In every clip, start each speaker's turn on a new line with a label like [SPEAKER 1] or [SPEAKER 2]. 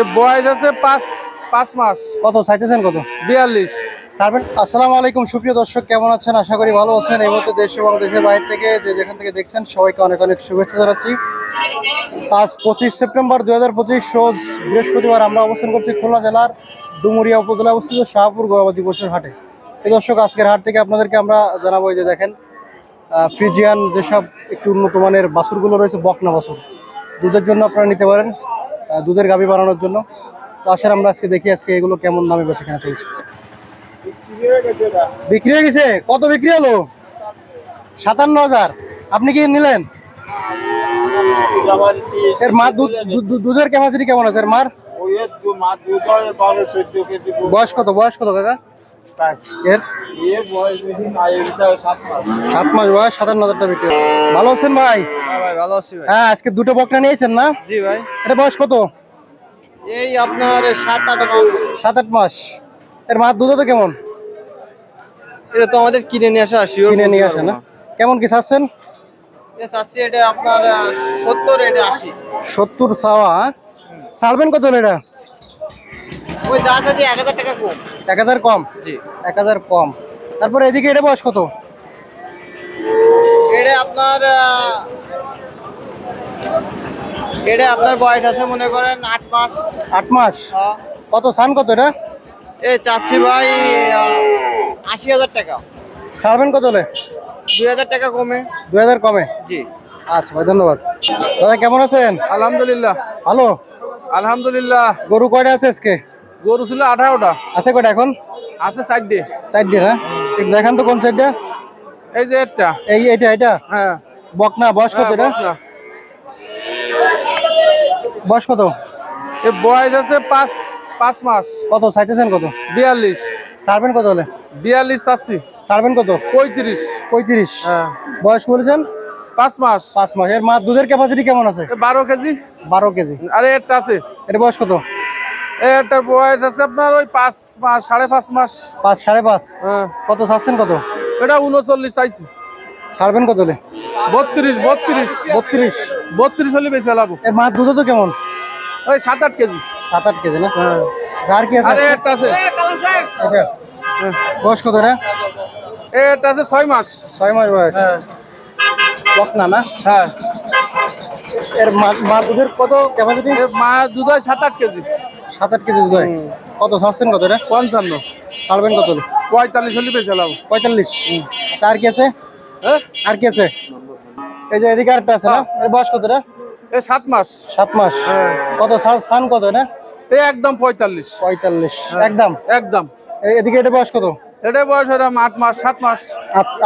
[SPEAKER 1] এর বয়স আছে 5 মাস।
[SPEAKER 2] কত চাইতেছেন কত?
[SPEAKER 1] 42।
[SPEAKER 2] সার্ভেন্ট। আসসালামু আলাইকুম সুপ্রিয় দর্শক, কেমন আছেন? আশা করি ভালো আছেন। এই মুহূর্তে দেশ এবং দেশের বাইরে থেকে যেখান থেকে দেখছেন সবাইকে অনেক অনেক শুভেচ্ছা জানাচ্ছি। আজ 25 সেপ্টেম্বর 2025 রোজ বৃহস্পতিবার আমরা অবস্থান করছি খুলনা জেলার ডুমুরিয়া উপজেলা অবস্থিত শাহপুর গবাদি পশুর হাটে। এই দর্শক, আজকের হাট থেকে আপনাদেরকে আমরা জানাবো যে দেখেন ফ্রিজিয়ান যেসব একটু উন্নত মানের বাছুরগুলো রয়েছে, বকনা বাছুর দুধের জন্য আপনারা নিতে পারেন, দুধের গাভী বানানোর জন্য। তো আসলে আমরা আজকে দেখি আজকে এগুলো কেমন দামে বেচা কেনা চলছে। বিক্রি হয়ে গেছে? কত বিক্রি হলো? 57,000। আপনি কি নিলেন? এর মা দুধের ক্যাপাসিটি কেমন আছে? এর মার বয়স কত? বয়স কত কাকা এর? 7 মাস বয়স, 57,000 বিক্রি। ভালো আছেন ভাই?
[SPEAKER 3] ভাই ভালো আছি ভাই।
[SPEAKER 2] হ্যাঁ, আজকে দুটো বকনা নিয়েছেন না?
[SPEAKER 3] জি ভাই।
[SPEAKER 2] এটা বয়স কত?
[SPEAKER 3] এই আপনার 7-8 মাস।
[SPEAKER 2] 7-8 মাস। এর মার দুধ তো কেমন?
[SPEAKER 3] এটা তো আমাদের কিনে নিয়ে আসা, শিওর
[SPEAKER 2] কিনে নিয়ে আসে না? কেমন কি চাচ্ছেন?
[SPEAKER 3] চাচ্ছি এটা আপনার 70, এটা 80।
[SPEAKER 2] 70 চাওয়া। ছাড়বেন কত হলো এটা?
[SPEAKER 3] ওই দাস আছে 1000 টাকা কম।
[SPEAKER 2] 1000 কম?
[SPEAKER 3] জি
[SPEAKER 2] 1000 কম। তারপরে এদিকে এটা বয়স কত?
[SPEAKER 3] এটা আপনার বয়স আছে মনে করেন 8 মাস।
[SPEAKER 2] 8 মাস। কত চান কত এটা?
[SPEAKER 3] এই চাচ্ছি ভাই 80,000 টাকা।
[SPEAKER 2] ছাড়বেন কত হলে?
[SPEAKER 3] 2000 টাকা কমে।
[SPEAKER 2] 2000 কমে?
[SPEAKER 3] জি।
[SPEAKER 2] আচ্ছা ভাই, ধন্যবাদ। দাদা কেমন আছেন?
[SPEAKER 1] আলহামদুলিল্লাহ।
[SPEAKER 2] ভালো।
[SPEAKER 1] আলহামদুলিল্লাহ।
[SPEAKER 2] গরু কয়টা আছে আজকে?
[SPEAKER 1] গরু ছিল 18টা।
[SPEAKER 2] আছে কয়টা এখন?
[SPEAKER 1] আছে 4টে।
[SPEAKER 2] 4টে না? একটু দেখান তো কোন সাইডটা।
[SPEAKER 1] এই যে একটা।
[SPEAKER 2] এটা
[SPEAKER 1] হ্যাঁ।
[SPEAKER 2] বকনা। বয়স কত এটা? বয়স কত?
[SPEAKER 1] এর বয়স আছে 5 মাস।
[SPEAKER 2] কত চাইতেছেন কত?
[SPEAKER 1] 42।
[SPEAKER 2] ছাড়বেন কত হলে?
[SPEAKER 1] 42 চাচ্ছি।
[SPEAKER 2] ছাড়বেন কত?
[SPEAKER 1] 35।
[SPEAKER 2] 35।
[SPEAKER 1] হ্যাঁ।
[SPEAKER 2] বয়স বলেছেন
[SPEAKER 1] 5 মাস।
[SPEAKER 2] 5 মাস। এর মা দুধের ক্যাপাসিটি কেমন আছে?
[SPEAKER 1] 12 কেজি।
[SPEAKER 2] 12 কেজি।
[SPEAKER 1] আরে একটা আছে।
[SPEAKER 2] এর বয়স কত?
[SPEAKER 1] এটার বয়স আছে আপনার ওই 5 মাস, 5.5 মাস।
[SPEAKER 2] 5, 5.5।
[SPEAKER 1] হ্যাঁ।
[SPEAKER 2] কত চাচ্ছেন কত?
[SPEAKER 1] এটা 39 চাইছি।
[SPEAKER 2] ছাড়বেন কত হলে?
[SPEAKER 1] 32। 32 হলে বেশি লাভ।
[SPEAKER 2] এর মা দুধ তো কেমন?
[SPEAKER 1] ওই 7-8 কেজি।
[SPEAKER 2] 7-8 কেজি না?
[SPEAKER 1] হ্যাঁ।
[SPEAKER 2] যার কি আছে?
[SPEAKER 1] আরে একটা আছে।
[SPEAKER 2] এটা বয়স কত এটা?
[SPEAKER 1] এটা আছে 6 মাস।
[SPEAKER 2] 6 মাস বয়স।
[SPEAKER 1] হ্যাঁ।
[SPEAKER 2] বকনা না?
[SPEAKER 1] হ্যাঁ।
[SPEAKER 2] এর মা দুধের কত ক্যাপাসিটি?
[SPEAKER 1] মা দুধ হয় 7-8 কেজি।
[SPEAKER 2] 7-8 কেজি দুধ হয়। কত চাচ্ছেন কত এটা?
[SPEAKER 1] 55।
[SPEAKER 2] ছাড়বেন কত হলে?
[SPEAKER 1] 45 হলে বেশি লাভ।
[SPEAKER 2] 45। আচ্ছা, আর কি আছে?
[SPEAKER 1] হ্যাঁ।
[SPEAKER 2] আর কি আছে? এই যে এদিকে আরেকটা আছে না? এর বয়স কত এটা?
[SPEAKER 1] এই 7 মাস।
[SPEAKER 2] 7 মাস।
[SPEAKER 1] হ্যাঁ।
[SPEAKER 2] কত চান কত এটা?
[SPEAKER 1] এই একদম 45।
[SPEAKER 2] 45
[SPEAKER 1] হ্যাঁ।
[SPEAKER 2] একদম?
[SPEAKER 1] একদম।
[SPEAKER 2] এদিকে এটা বয়স কত?
[SPEAKER 1] এটা বয়স এরকম 8 মাস 7 মাস।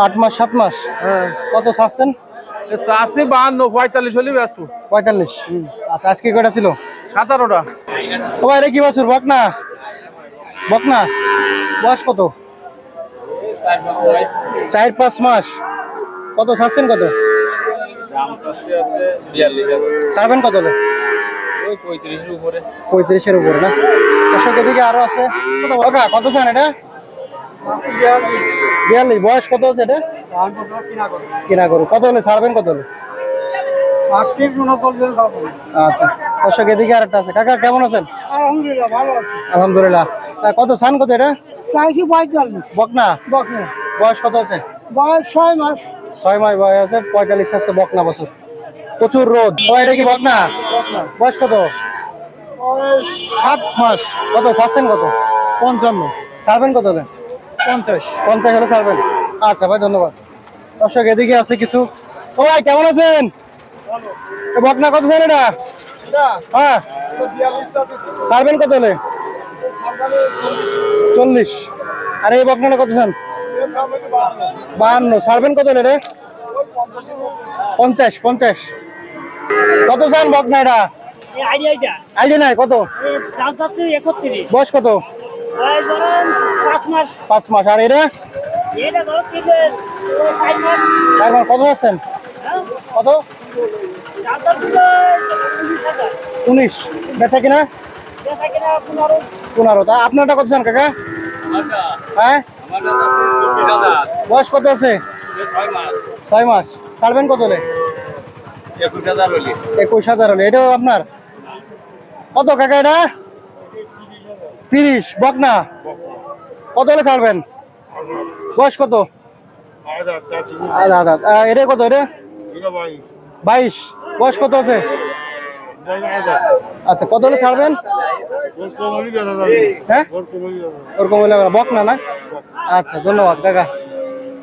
[SPEAKER 2] 8 মাস 7 মাস।
[SPEAKER 1] হ্যাঁ।
[SPEAKER 2] কত চাচ্ছেন?
[SPEAKER 1] আছে 52, 45 হলে বেসবো।
[SPEAKER 2] 45। আচ্ছা, আজকে কয়টা ছিল?
[SPEAKER 1] 17টা।
[SPEAKER 2] ও ভাই, এটা কি বাছুর? বকনা? বকনা। বয়স কত? 4-5 মাস। কত চাচ্ছেন কত? ছাড়বেন কত হলে?
[SPEAKER 1] 35-এর উপরে।
[SPEAKER 2] 35-এর উপরে না? দর্শক এদিকে আরো আছে। কত বড়? কত চান এটা? 42। বয়স কত আছে এটা? কিনা করু। কত হলে ছাড়বেন কত হলে? আচ্ছা, দর্শক এদিকে আরেকটা আছে। কাকা কেমন আছেন?
[SPEAKER 4] আলহামদুলিল্লাহ ভালো আছি।
[SPEAKER 2] আলহামদুলিল্লাহ। কত চান কত এটা?
[SPEAKER 4] চাইছি 45।
[SPEAKER 2] বকনা?
[SPEAKER 4] বকনা।
[SPEAKER 2] বয়স কত আছে?
[SPEAKER 4] বয়স 6 মাস।
[SPEAKER 2] 6 মাস বয়স আছে। 45 আছে বকনা বছর। প্রচুর রোদ। ও, এটা কি বকনা? বয়স কত?
[SPEAKER 4] 7 মাস।
[SPEAKER 2] কত চাচ্ছেন কত?
[SPEAKER 4] 55।
[SPEAKER 2] ছাড়বেন কত হলে?
[SPEAKER 4] 50।
[SPEAKER 2] 50 হলে ছাড়বেন। আচ্ছা ভাই, ধন্যবাদ। দর্শক এদিকে আছে কিছু। ও ভাই, কেমন আছেন? বকনা কত চান এটা? হ্যাঁ। ছাড়বেন কত হলে? 40। আর এই বকনাটা কত চান? 52। ছাড়বেন কত হলে রে? 50। কত চান বকনা এটা? আইডিয়া নাই কত? বয়স কত? 5 মাস। আর এটা? 4 মাস। কত আছেন? কত? 19। বেচা কিনা? 15। তা আপনারটা কত চান কাকা? হ্যাঁ। বয়স কত আছে? 6 মাস। ছাড়বেন কত হলে?
[SPEAKER 5] 21,000 হলে।
[SPEAKER 2] 21,000 হলে। এটাও আপনার? কত কাকা এটা? 30 বকনা কত হলে ছাড়বেন? বয়স কত? এটা কত? এটা 22 বয়স কত আছে? আচ্ছা কত হলে ছাড়বেন? হ্যাঁ ওরকম হলে হবে না, বকনা না? আচ্ছা ধন্যবাদ কাকা।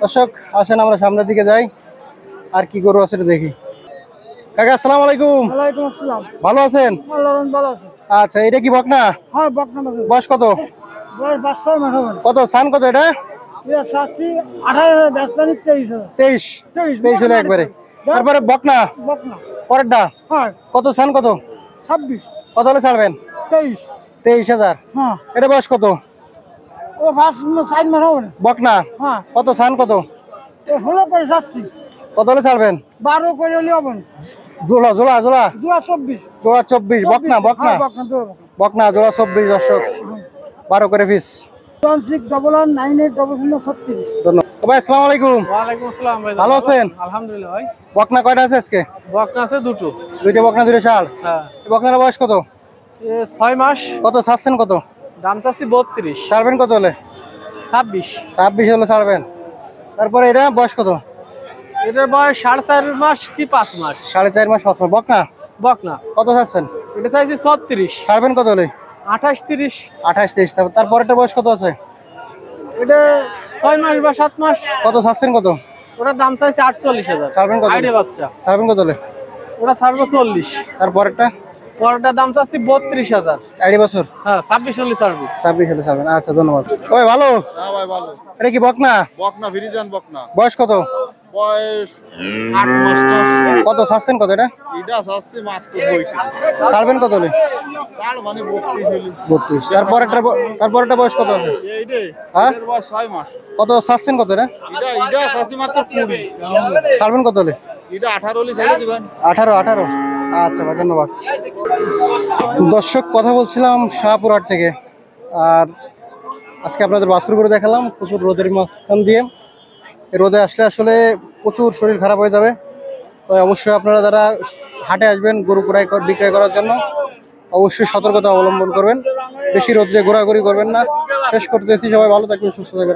[SPEAKER 2] দর্শক আসেন আমরা সামনের দিকে যাই, আর কি গরু আছে দেখি। কাকা আসসালামু আলাইকুম।
[SPEAKER 4] ওয়ালাইকুম আসসালাম।
[SPEAKER 2] ভালো আছেন?
[SPEAKER 4] ভালো আছে।
[SPEAKER 2] আচ্ছা এটা কি বকনা?
[SPEAKER 4] হ্যাঁ বকনা আছে।
[SPEAKER 2] বয়স কত?
[SPEAKER 4] বয়স 5-6 মাস হবে।
[SPEAKER 2] কত সান কত এটা?
[SPEAKER 4] এটা শাস্তি 18 বেচপানি 23
[SPEAKER 2] 23 হলে একবারে। তারপরে বকনা
[SPEAKER 4] বকনা
[SPEAKER 2] পরেরটা
[SPEAKER 4] হ্যাঁ
[SPEAKER 2] কত সান কত?
[SPEAKER 4] 26
[SPEAKER 2] কত হলে ছাড়বেন? 23,000।
[SPEAKER 4] হ্যাঁ
[SPEAKER 2] এটা বয়স কত?
[SPEAKER 4] ও 5-6 মাস হবে।
[SPEAKER 2] বকনা
[SPEAKER 4] হ্যাঁ
[SPEAKER 2] কত সান কত?
[SPEAKER 4] ও হলো করে শাস্তি
[SPEAKER 2] কত হলে ছাড়বেন?
[SPEAKER 4] 12 করে হলে হবে না।
[SPEAKER 2] জোড়া জোড়া জোড়া
[SPEAKER 4] জোড়া 24
[SPEAKER 2] জোড়া 24 বকনা বকনা
[SPEAKER 4] বকনা জোড়া
[SPEAKER 2] বকনা জোড়া 24 দর্শক 12 করে পিস।
[SPEAKER 4] 1611980036।
[SPEAKER 2] ধন্যবাদ ভাই। আসসালামু আলাইকুম।
[SPEAKER 1] ওয়ালাইকুম আসসালাম ভাই।
[SPEAKER 2] ভালো আছেন?
[SPEAKER 1] আলহামদুলিল্লাহ ভাই।
[SPEAKER 2] বকনা কয়টা আছে আজকে?
[SPEAKER 1] বকনা আছে দুটো।
[SPEAKER 2] দুইটা বকনা দুইটা ষাঁড়।
[SPEAKER 1] হ্যাঁ
[SPEAKER 2] বকনার বয়স কত?
[SPEAKER 1] 6 মাস।
[SPEAKER 2] কত ছাড়ছেন কত?
[SPEAKER 1] দাম চাচ্ছি 32।
[SPEAKER 2] ছাড়বেন কত হলে?
[SPEAKER 1] 26।
[SPEAKER 2] 26 হলে ছাড়বেন। তারপরে এটা বয়স কত?
[SPEAKER 1] এটার বয়স 4.5 মাস কি 5 মাস।
[SPEAKER 2] 4.5 মাস 5 মাস বকনা।
[SPEAKER 1] বকনা
[SPEAKER 2] কত ছাড়ছেন?
[SPEAKER 1] এটা চাইছি 36।
[SPEAKER 2] ছাড়বেন কত হলে?
[SPEAKER 1] 28-30।
[SPEAKER 2] 28-30। তারপরেরটা বয়স কত আছে?
[SPEAKER 1] এটা 6 মাস বা 7 মাস।
[SPEAKER 2] কত ছাড়ছেন কত?
[SPEAKER 1] ওটার দাম চাইছি 48,000।
[SPEAKER 2] ছাড়বেন কত?
[SPEAKER 1] আইডিয়া বাচ্চা।
[SPEAKER 2] ছাড়বেন কত হলে?
[SPEAKER 1] ওটা ছাড়বো 40।
[SPEAKER 2] তারপরেরটা
[SPEAKER 1] পরটার দাম চাচ্ছি 32,000।
[SPEAKER 2] আড়াই বছর।
[SPEAKER 1] হ্যাঁ 26 হলে ছাড়বো।
[SPEAKER 2] 26 হলে ছাড়বেন। আচ্ছা ধন্যবাদ। ওই ভালো।
[SPEAKER 3] হ্যাঁ ভাই ভালো।
[SPEAKER 2] এটা কি বকনা?
[SPEAKER 3] বকনা ফ্রিজান বকনা।
[SPEAKER 2] বয়স কত?
[SPEAKER 3] বয়স 8 মাস।
[SPEAKER 2] কত ছাড়ছেন কত এটা?
[SPEAKER 3] এটা শাস্তি মাত্র 35।
[SPEAKER 2] ছাড়বেন কত হলে?
[SPEAKER 3] ছাড় মানে 32 হলি।
[SPEAKER 2] 32। তারপরেরটা বয়স কত আছে?
[SPEAKER 3] এইটাই
[SPEAKER 2] হ্যাঁ?
[SPEAKER 3] এর বয়স 6 মাস।
[SPEAKER 2] কত ছাড়ছেন কত এটা?
[SPEAKER 3] এটা শাস্তি মাত্র 20।
[SPEAKER 2] ছাড়বেন কত হলে?
[SPEAKER 3] এটা 18 হলি ছেড়ে দিবেন।
[SPEAKER 2] 18। আচ্ছা ভাই ধন্যবাদ। দর্শক কথা বলছিলাম শাহপুরহাট থেকে, আর আজকে আপনাদের বাছুর গরু দেখালাম প্রচুর রোদের মাঝখান দিয়ে। এই রোদে আসলে আসলে প্রচুর শরীর খারাপ হয়ে যাবে। তো অবশ্যই আপনারা যারা হাটে আসবেন গরু বিক্রয় করার জন্য অবশ্যই সতর্কতা অবলম্বন করবেন, বেশি রোদে ঘোরাঘুরি করবেন না। শেষ করতেছি, সবাই ভালো থাকবেন, সুস্থ থাকবেন।